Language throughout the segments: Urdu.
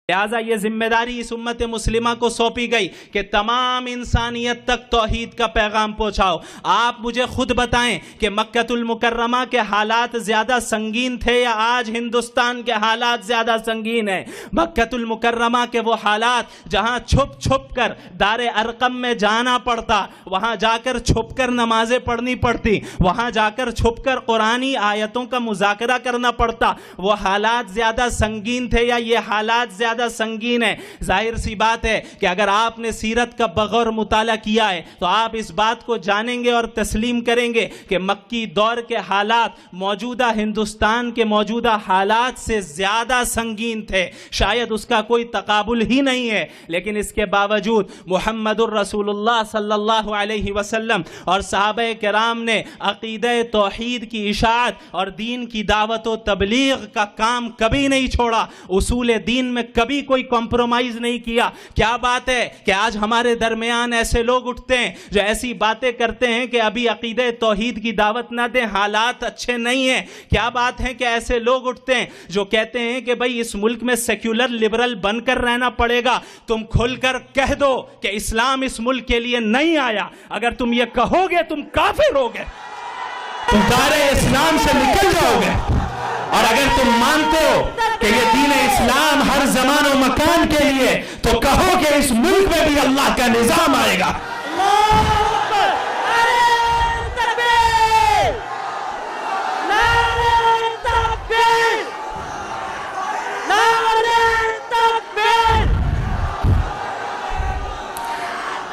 لہٰذا یہ ذمہ داری اس امت مسلمہ کو سونپی گئی کہ تمام انسانیت تک توحید کا پیغام پہنچاؤ۔ آپ مجھے خود بتائیں کہ مکہ المکرمہ کے حالات زیادہ سنگین تھے یا آج ہندوستان کے حالات زیادہ سنگین ہیں؟ مکہ المکرمہ کے وہ حالات جہاں چھپ چھپ کر دار ارقم میں جانا پڑتا، وہاں جا کر چھپ کر نمازیں پڑھنی پڑتی، وہاں جا کر چھپ کر قرآنی آیتوں کا مذاکرہ کرنا پڑتا، وہ حالات زیادہ سنگین تھے یا یہ حالات زیادہ سنگین ہے؟ ظاہر سی بات ہے کہ اگر آپ نے سیرت کا بغور مطالعہ کیا ہے تو آپ اس بات کو جانیں گے اور تسلیم کریں گے کہ مکی دور کے حالات موجودہ ہندوستان کے موجودہ حالات سے زیادہ سنگین تھے، شاید اس کا کوئی تقابل ہی نہیں ہے۔ لیکن اس کے باوجود محمد الرسول اللہ صلی اللہ علیہ وسلم اور صحابہ کرام نے عقیدہ توحید کی اشاعت اور دین کی دعوت و تبلیغ کا کام کبھی نہیں چھوڑا، اصول دین میں کبھی کوئی کمپرومائز نہیں کیا۔ کیا بات ہے کہ آج ہمارے درمیان ایسے لوگ اٹھتے ہیں جو ایسی باتیں کرتے ہیں کہ ابھی عقیدہ توحید کی دعوت نہ دیں، حالات اچھے نہیں ہیں۔ کیا بات ہے کہ ایسے لوگ اٹھتے ہیں جو کہتے ہیں کہ بھئی اس ملک میں سیکولر لبرل بن کر رہنا پڑے گا۔ تم کھل کر کہہ دو کہ اسلام اس ملک کے لیے نہیں آیا۔ اگر تم یہ کہو گے تم کافر ہوگے، تم دائرہ اسلام سے نکل جاؤ گے۔ اور اگر تم مانتے ہو کہ یہ دین اسلام ہر زمان و مکان کے لیے، تو کہو کہ اس ملک میں بھی اللہ کا نظام آئے گا۔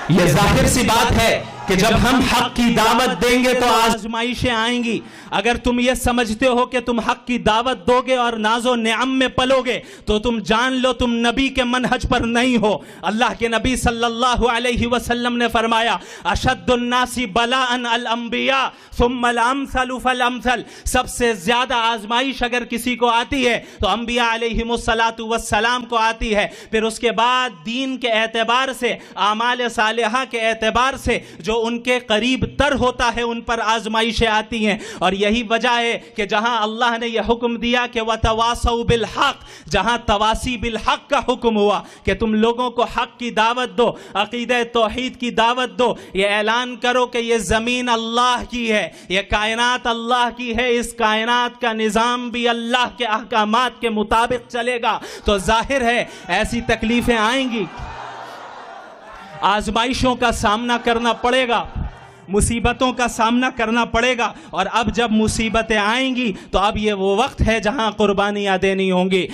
یہ ظاہر سی بات ہے کہ جب ہم حق کی دعوت دیں گے تو آزمائشیں آئیں گی۔ اگر تم یہ سمجھتے ہو کہ تم حق کی دعوت دو گے اور ناز و نعم میں پلو گے تو تم جان لو تم نبی کے منہج پر نہیں ہو۔ اللہ کے نبی صلی اللہ علیہ وسلم نے فرمایا اشد الناس بلاء الانبیاء ثم الامثل فالامثل، سب سے زیادہ آزمائش اگر کسی کو آتی ہے تو انبیاء علیہم السلام کو آتی ہے، پھر اس کے بعد دین کے اعتبار سے، اعمال صالحہ کے اعتبار سے جو ان کے قریب تر ہوتا ہے ان پر آزمائشیں آتی ہیں۔ اور یہی وجہ ہے کہ جہاں اللہ نے یہ حکم دیا کہ وَتَوَاصَوْا بِالْحَقِّ، جہاں تواسی بالحق کا حکم ہوا کہ تم لوگوں کو حق کی دعوت دو، عقیدہ توحید کی دعوت دو، یہ اعلان کرو کہ یہ زمین اللہ کی ہے، یہ کائنات اللہ کی ہے، اس کائنات کا نظام بھی اللہ کے احکامات کے مطابق چلے گا، تو ظاہر ہے ایسی تکلیفیں آئیں گی، آزمائشوں کا سامنا کرنا پڑے گا، مصیبتوں کا سامنا کرنا پڑے گا۔ اور اب جب مصیبتیں آئیں گی تو اب یہ وہ وقت ہے جہاں قربانیاں دینی ہوں گی۔